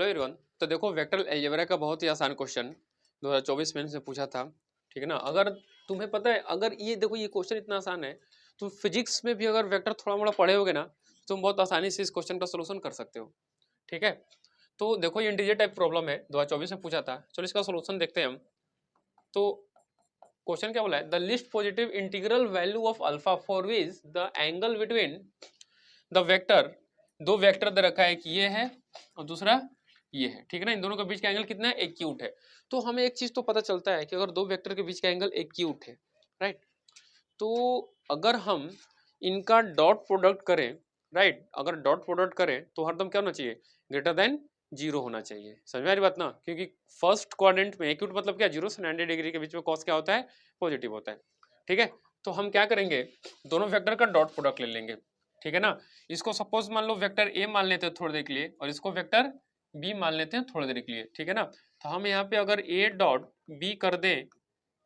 Hello everyone. तो देखो vector algebra का बहुत ही आसान क्वेश्चन 2024 में से पूछा था। ठीक है ना। अगर तुम्हें पता है, अगर ये देखो ये क्वेश्चन इतना आसान है तो फिजिक्स में भी अगर वेक्टर थोड़ा मोड़ा पढ़े होगे ना तो तुम बहुत आसानी से इस क्वेश्चन का सोल्यूशन कर सकते हो। ठीक है। तो देखो ये इंटीजर टाइप प्रॉब्लम है, 2024 में पूछा था। चलो इसका सोल्यूशन देखते हैं हम। तो क्वेश्चन क्या बोला है, the least positive integral value of alpha for which the angle between the vector, दो वेक्टर दे रखा है, एक ये है और दूसरा ये है। ठीक है ना। इन दोनों के बीच का एंगल कितना है, एक्यूट है। तो हमें एक चीज तो पता चलता है कि अगर दो वेक्टर के बीच का एंगल एक्यूट है, राइट, तो अगर हम इनका डॉट प्रोडक्ट करें, राइट, अगर डॉट प्रोडक्ट करें तो हरदम क्या होना चाहिए, ग्रेटर देन जीरो होना चाहिए। समझ में आ रही बात ना। क्योंकि फर्स्ट क्वाड्रेंट में एक्यूट मतलब क्या, 0 से 90 डिग्री के बीच में कॉस क्या होता है, पॉजिटिव होता है। ठीक है। तो हम क्या करेंगे, दोनों वेक्टर का डॉट प्रोडक्ट ले लेंगे। ठीक है ना। इसको सपोज मान लो वेक्टर ए मान लेते हैं थोड़ी देर के लिए और इसको वेक्टर बी मान लेते हैं थोड़ी देर के लिए। ठीक है ना। तो हम यहाँ पे अगर ए डॉट बी कर दें,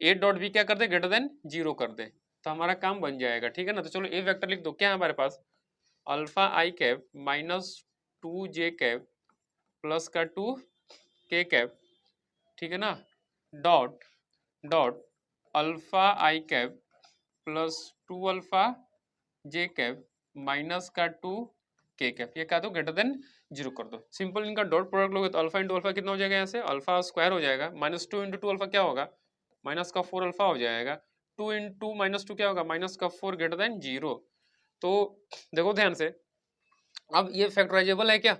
ए डॉट बी क्या कर दे, ग्रेटर देन जीरो कर दे, तो हमारा काम बन जाएगा। ठीक है ना। तो चलो ए वेक्टर लिख दो, क्या है हमारे पास, alpha i cap minus 2 j cap plus का 2 के कैप। ठीक है ना। Dot dot alpha i cap plus 2 alpha j cap minus का 2 के कैप, ये क्या दो, ग्रेटर देन जीरो कर दो। सिंपल इनका डॉट प्रोडक्ट लोगे तो अल्फा इंटू अल्फा कितना हो जाएगा, यहाँ से अल्फा स्क्वायर हो जाएगा, माइनस 2 इंटू 2 अल्फा क्या होगा, माइनस का 4 अल्फा हो जाएगा। 2 इंटू -2 क्या होगा, माइनस का 4 ग्रेटर देन जीरो। तो देखो ध्यान से, अब ये फैक्टराइजेबल है क्या,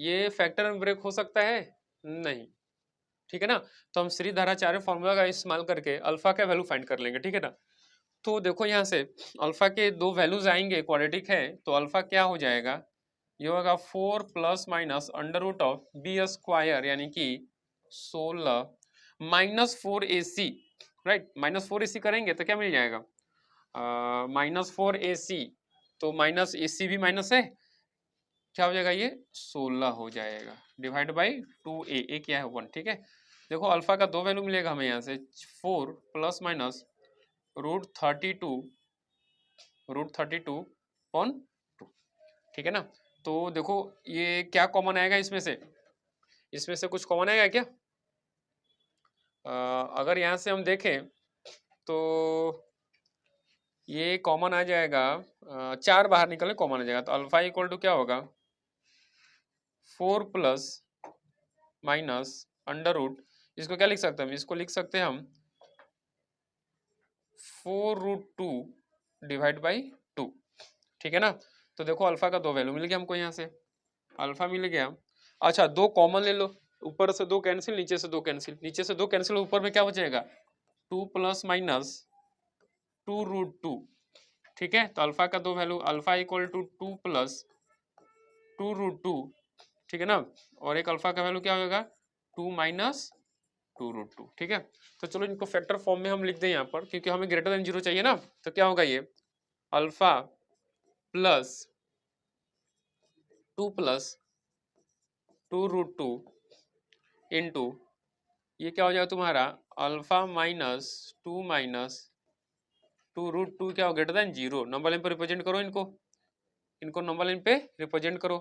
ये फैक्टर में ब्रेक हो सकता है, नहीं। ठीक है ना। तो हम श्रीधराचार्य फॉर्मूला का इस्तेमाल करके अल्फा का वैल्यू फाइंड कर लेंगे। ठीक है ना। तो देखो यहाँ से अल्फा के दो वैल्यूज आएंगे, क्वाड्रेटिक है, तो अल्फा क्या हो जाएगा, ये होगा 4 plus minus under root of B square यानी कि 16 minus 4 AC, right, minus 4 AC करेंगे तो क्या मिल जाएगा, -4 AC, तो माइनस AC भी माइनस है, क्या हो जाएगा, ये 16 हो जाएगा, डिवाइड बाई 2a, क्या है 1। ठीक है। देखो अल्फा का दो वैल्यू मिलेगा हमें यहाँ से, 4 प्लस माइनस √32 अपॉन 2। ठीक है ना। तो देखो ये क्या कॉमन आएगा इसमें से, इसमें से कुछ कॉमन आएगा क्या, अगर यहाँ से हम देखें तो ये कॉमन आ जाएगा, 4 बाहर निकले कॉमन आ जाएगा, तो अल्फा इक्वल टू क्या होगा, 4 प्लस माइनस अंडर रूट, इसको क्या लिख सकते हैं हम, इसको लिख सकते हैं हम 4√2 डिवाइड बाई 2। ठीक है ना। तो देखो अल्फा का दो वैल्यू मिल गया हमको, यहाँ से अल्फा मिल गया। अच्छा दो कॉमन ले लो, ऊपर से दो कैंसिल, नीचे से दो कैंसिल, नीचे से दो कैंसिल, ऊपर में क्या बचेगा, 2 प्लस माइनस 2√2। ठीक है। तो अल्फा का दो value, alpha equal to 2 plus 2√2। ठीक है ना। और एक अल्फा का वैल्यू क्या होगा, 2 माइनस 2√2। ठीक है। तो चलो इनको फैक्टर फॉर्म में हम लिख दें यहाँ पर, क्योंकि हमें ग्रेटर देन जीरो चाहिए ना। तो क्या होगा, ये अल्फा प्लस 2 प्लस 2√2 इंटू, ये क्या हो जाएगा तुम्हारा, अल्फा माइनस 2 क्या हो, greater than zero. Number line पर रिप्रेजेंट करो इनको, इनको नंबर लाइन पे रिप्रेजेंट करो।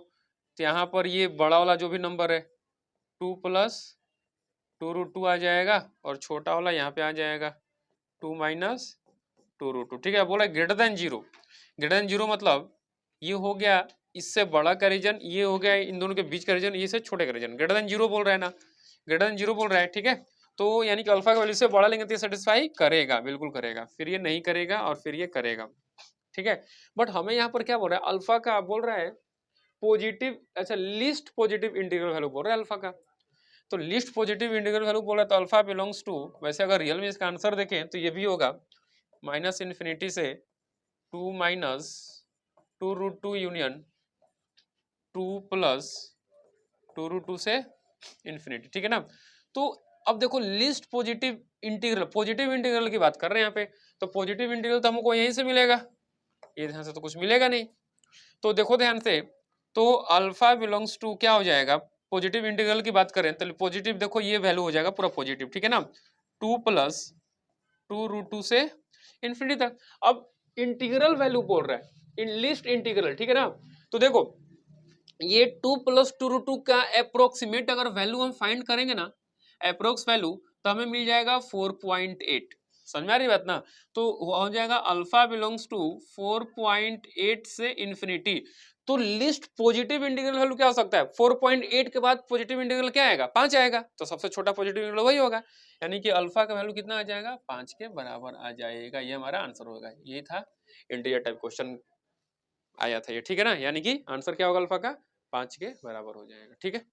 तो यहाँ पर ये बड़ा वाला जो भी नंबर है 2 प्लस 2√2 आ जाएगा, और छोटा वाला यहाँ पे आ जाएगा 2 माइनस 2√2। ठीक है। बोला greater than zero, greater than zero मतलब ये हो गया इससे बड़ा का रीजन, ये हो गया इन दोनों के बीच का रीजन, ये से छोटे का रीजन। ग्रेटर देन जीरो बोल रहा है ना, ग्रेटर देन जीरो बोल रहा है। ठीक है। तो यानी कि अल्फा का वैल्यू से बड़ा लेंगे तो ये सेटिस्फाई करेगा, बिल्कुल करेगा, फिर ये नहीं करेगा और फिर ये करेगा। ठीक है। बट हमें यहाँ पर क्या बोल रहा है, अल्फा का बोल रहा है पॉजिटिव, अच्छा लिस्ट पॉजिटिव इंटीग्रल वैल्यू बोल रहा है अल्फा का। तो लिस्ट पॉजिटिव इंटीग्रल वैल्यू बोल रहा है, तो अल्फा बिलोंग्स टू, वैसे अगर रियल में इसका आंसर देखें तो ये भी होगा माइनस इन्फिनिटी से 2 माइनस 2√2 यूनियन 2 प्लस 2√2 से इन्फिनिटी। ठीक है ना। तो अब देखो least positive integral, positive integral की बात कर रहे हैं यहाँ पे, तो पॉजिटिव इंटीग्रल तो हमको यहीं से मिलेगा, ये ध्यान से तो कुछ मिलेगा नहीं। तो देखो ध्यान से, तो अल्फा बिलोंग्स टू क्या हो जाएगा, पॉजिटिव इंटीग्रल की बात करें तो पॉजिटिव देखो ये वैल्यू हो जाएगा पूरा पॉजिटिव। ठीक है ना। 2 प्लस 2√2 से इन्फिनिटी तक। अब इंटीग्रल वैल्यू बोल रहा है, इन लिस्ट इंटीग्रल। ठीक है ना। तो देखो ये 2 + 2√2 का अप्रोक्सीमेट अगर वैल्यू हम फाइंड करेंगे ना, अप्रोक्स वैल्यू, तो हमें मिल जाएगा 4.8। समझ में आ रही बात ना? तो हो जाएगा अल्फा बिलोंग्स टू 4.8 से इन्फिनिटी। तो लिस्ट पॉजिटिव इंटीग्रल वैल्यू क्या हो सकता है? 4.8 के बाद पॉजिटिव इंटीग्रल क्या आएगा? 5 आएगा। तो सबसे छोटा पॉजिटिव इंटीग्रल वही होगा, यानी कि अल्फा का वैल्यू कितना आ जाएगा? 5 के बराबर आ जाएगा। ये हमारा आंसर होगा। ये था इंटीजर टाइप क्वेश्चन आया था ये, ठीक है ना? यानी कि आंसर क्या होगा अल्फा का? 5 के बराबर हो जाएगा। ठीक है।